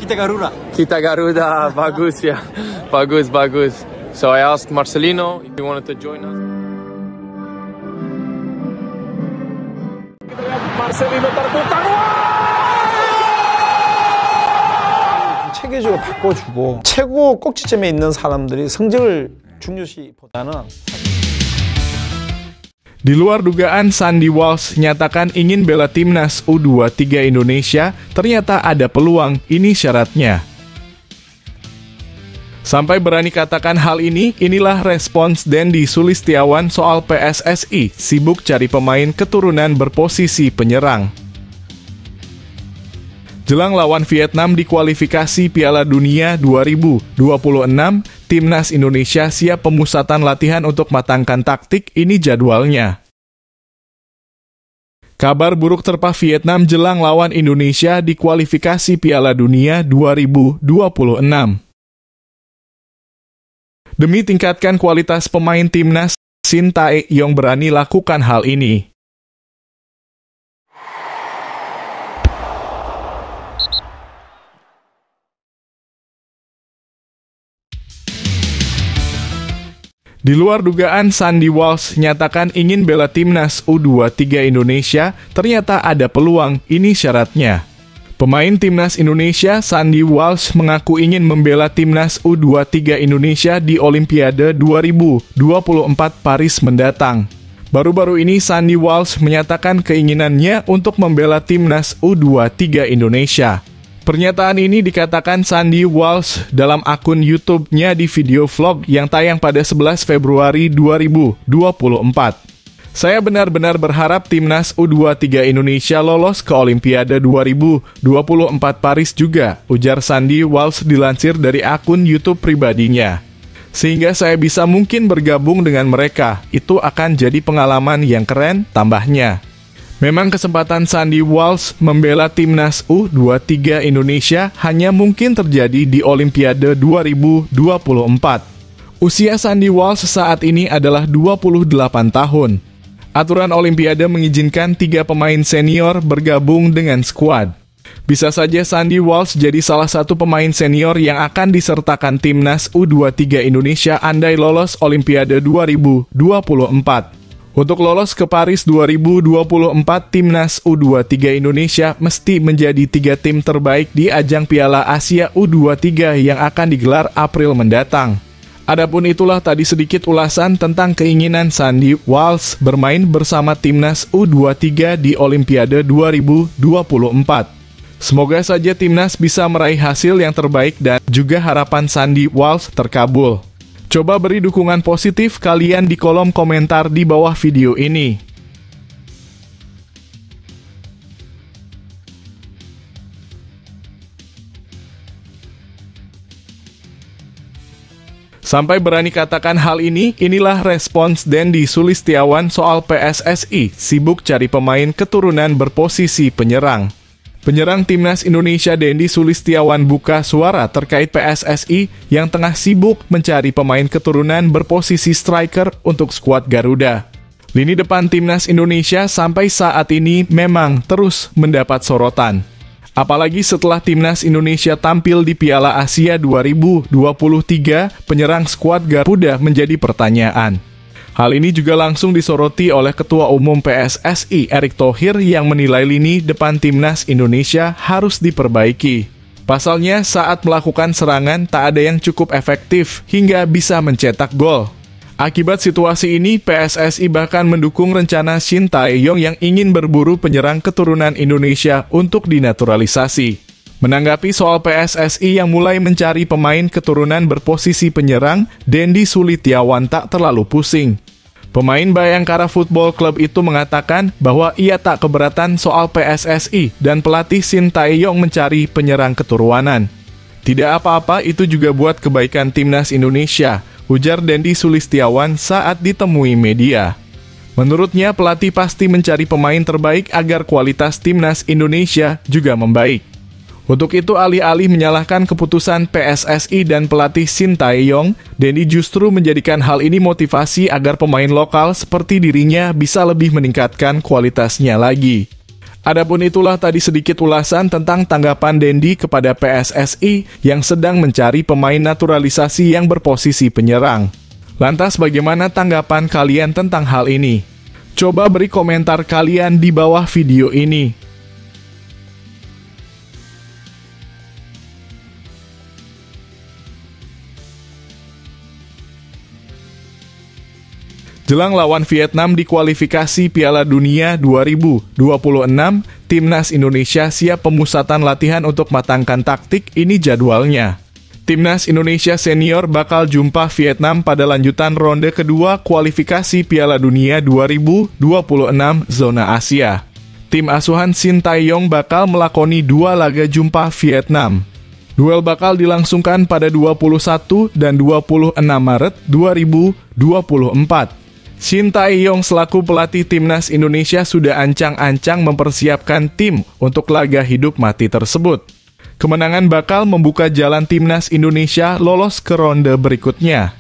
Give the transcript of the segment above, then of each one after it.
Kita Garuda. Kita Garuda, bagus ya. Bagus. So I asked Marcelino if he wanted to join us. Marcelino terbuka. 체계적으로 바꿔주고 최고 꼭지점에 있는 사람들이 성적을 중요시보다는. Di luar dugaan, Sandy Walsh nyatakan ingin bela timnas U23 Indonesia, ternyata ada peluang, ini syaratnya. Sampai berani katakan hal ini, inilah respons Dendi Sulistiawan soal PSSI sibuk cari pemain keturunan berposisi penyerang. Jelang lawan Vietnam di kualifikasi Piala Dunia 2026, Timnas Indonesia siap pemusatan latihan untuk matangkan taktik, ini jadwalnya. Kabar buruk terpa Vietnam jelang lawan Indonesia di kualifikasi Piala Dunia 2026. Demi tingkatkan kualitas pemain timnas, Shin Tae-yong berani lakukan hal ini. Di luar dugaan, Sandy Walsh nyatakan ingin bela timnas U23 Indonesia, ternyata ada peluang, ini syaratnya. Pemain timnas Indonesia, Sandy Walsh, mengaku ingin membela timnas U23 Indonesia di Olimpiade 2024 Paris mendatang. Baru-baru ini, Sandy Walsh menyatakan keinginannya untuk membela timnas U23 Indonesia. Pernyataan ini dikatakan Sandy Walsh dalam akun YouTube-nya di video vlog yang tayang pada 11 Februari 2024. Saya benar-benar berharap timnas U23 Indonesia lolos ke Olimpiade 2024 Paris juga, ujar Sandy Walsh dilansir dari akun YouTube pribadinya. Sehingga saya bisa mungkin bergabung dengan mereka, itu akan jadi pengalaman yang keren, tambahnya. Memang kesempatan Sandy Walsh membela timnas U23 Indonesia hanya mungkin terjadi di Olimpiade 2024. Usia Sandy Walsh saat ini adalah 28 tahun. Aturan Olimpiade mengizinkan 3 pemain senior bergabung dengan skuad. Bisa saja Sandy Walsh jadi salah satu pemain senior yang akan disertakan timnas U23 Indonesia andai lolos Olimpiade 2024. Untuk lolos ke Paris 2024, timnas U23 Indonesia mesti menjadi 3 tim terbaik di ajang Piala Asia U23 yang akan digelar April mendatang. Adapun itulah tadi sedikit ulasan tentang keinginan Sandy Walsh bermain bersama timnas U23 di Olimpiade 2024. Semoga saja timnas bisa meraih hasil yang terbaik dan juga harapan Sandy Walsh terkabul. Coba beri dukungan positif kalian di kolom komentar di bawah video ini. Sampai berani katakan hal ini, inilah respons Dendi Sulistiawan soal PSSI sibuk cari pemain keturunan berposisi penyerang. Penyerang timnas Indonesia Dendi Sulistiawan buka suara terkait PSSI yang tengah sibuk mencari pemain keturunan berposisi striker untuk skuad Garuda. Lini depan timnas Indonesia sampai saat ini memang terus mendapat sorotan. Apalagi setelah timnas Indonesia tampil di Piala Asia 2023, penyerang skuad Garuda menjadi pertanyaan. Hal ini juga langsung disoroti oleh Ketua Umum PSSI Erick Thohir yang menilai lini depan timnas Indonesia harus diperbaiki. Pasalnya saat melakukan serangan tak ada yang cukup efektif hingga bisa mencetak gol. Akibat situasi ini, PSSI bahkan mendukung rencana Shin Tae-yong yang ingin berburu penyerang keturunan Indonesia untuk dinaturalisasi. Menanggapi soal PSSI yang mulai mencari pemain keturunan berposisi penyerang, Dendi Sulistiawan tak terlalu pusing. Pemain Bayangkara Football Club itu mengatakan bahwa ia tak keberatan soal PSSI dan pelatih Shin Tae-yong mencari penyerang keturunan. Tidak apa-apa, itu juga buat kebaikan timnas Indonesia, ujar Dendi Sulistiawan saat ditemui media. Menurutnya, pelatih pasti mencari pemain terbaik agar kualitas timnas Indonesia juga membaik. Untuk itu, alih-alih menyalahkan keputusan PSSI dan pelatih Shin Tae-yong, Dendi justru menjadikan hal ini motivasi agar pemain lokal seperti dirinya bisa lebih meningkatkan kualitasnya lagi. Adapun itulah tadi sedikit ulasan tentang tanggapan Dendi kepada PSSI yang sedang mencari pemain naturalisasi yang berposisi penyerang. Lantas bagaimana tanggapan kalian tentang hal ini? Coba beri komentar kalian di bawah video ini. Jelang lawan Vietnam di kualifikasi Piala Dunia 2026, Timnas Indonesia siap pemusatan latihan untuk matangkan taktik. Ini jadwalnya. Timnas Indonesia Senior bakal jumpa Vietnam pada lanjutan ronde kedua kualifikasi Piala Dunia 2026 zona Asia. Tim asuhan Sintayong bakal melakoni 2 laga jumpa Vietnam. Duel bakal dilangsungkan pada 21 dan 26 Maret 2024. Sintayong selaku pelatih Timnas Indonesia sudah ancang-ancang mempersiapkan tim untuk laga hidup mati tersebut. Kemenangan bakal membuka jalan Timnas Indonesia lolos ke ronde berikutnya.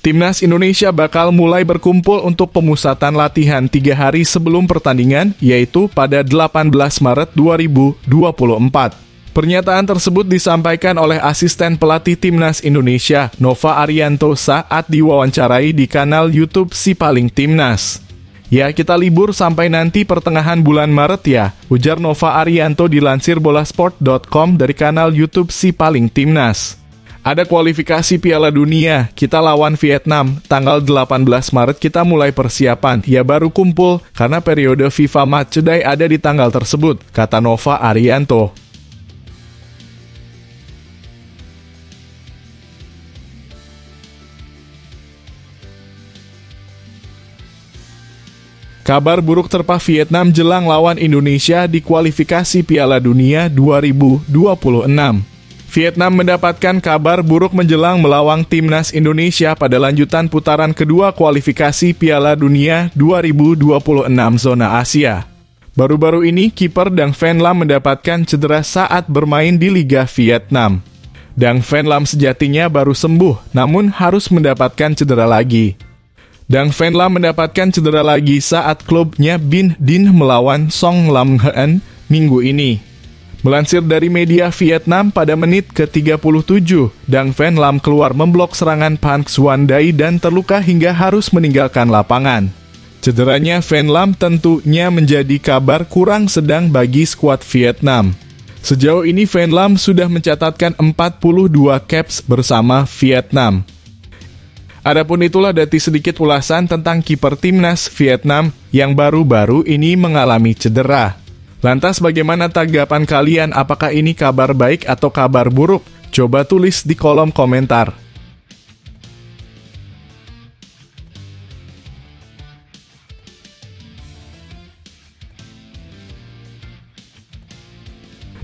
Timnas Indonesia bakal mulai berkumpul untuk pemusatan latihan 3 hari sebelum pertandingan, yaitu pada 18 Maret 2024. Pernyataan tersebut disampaikan oleh asisten pelatih Timnas Indonesia, Nova Arianto, saat diwawancarai di kanal YouTube Si Paling Timnas. Ya, kita libur sampai nanti pertengahan bulan Maret ya, ujar Nova Arianto dilansir bolasport.com dari kanal YouTube Si Paling Timnas. Ada kualifikasi Piala Dunia, kita lawan Vietnam, tanggal 18 Maret kita mulai persiapan, ya baru kumpul, karena periode FIFA Matchday ada di tanggal tersebut, kata Nova Arianto. Kabar buruk terpa Vietnam jelang lawan Indonesia di kualifikasi Piala Dunia 2026. Vietnam mendapatkan kabar buruk menjelang melawang Timnas Indonesia pada lanjutan putaran kedua kualifikasi Piala Dunia 2026 zona Asia. Baru-baru ini, kiper Dang Van Lam mendapatkan cedera saat bermain di Liga Vietnam. Dang Van Lam sejatinya baru sembuh, namun harus mendapatkan cedera lagi. Dang Van Lam mendapatkan cedera lagi saat klubnya Binh Dinh melawan Song Lam Hien minggu ini. Melansir dari media Vietnam, pada menit ke-37, Dang Van Lam keluar memblok serangan Phan Xuan Dai dan terluka hingga harus meninggalkan lapangan. Cederanya Van Lam tentunya menjadi kabar kurang sedang bagi skuad Vietnam. Sejauh ini Van Lam sudah mencatatkan 42 caps bersama Vietnam. Adapun itulah dati sedikit ulasan tentang kiper Timnas Vietnam yang baru-baru ini mengalami cedera. Lantas bagaimana tanggapan kalian? Apakah ini kabar baik atau kabar buruk? Coba tulis di kolom komentar.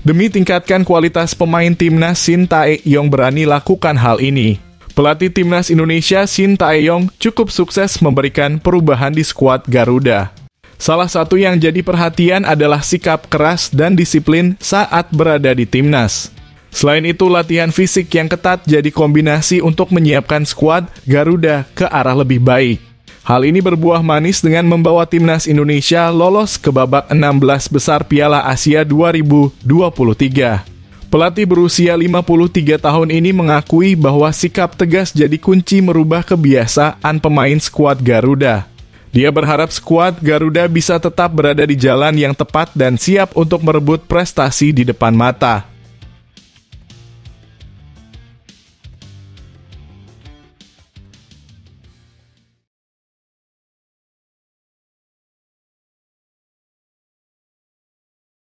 Demi tingkatkan kualitas pemain Timnas, Sintayong berani lakukan hal ini. Pelatih Timnas Indonesia Sintayong cukup sukses memberikan perubahan di skuad Garuda. Salah satu yang jadi perhatian adalah sikap keras dan disiplin saat berada di Timnas. Selain itu, latihan fisik yang ketat jadi kombinasi untuk menyiapkan skuad Garuda ke arah lebih baik. Hal ini berbuah manis dengan membawa Timnas Indonesia lolos ke babak 16 besar Piala Asia 2023. Pelatih berusia 53 tahun ini mengakui bahwa sikap tegas jadi kunci merubah kebiasaan pemain skuad Garuda. Dia berharap skuad Garuda bisa tetap berada di jalan yang tepat dan siap untuk merebut prestasi di depan mata.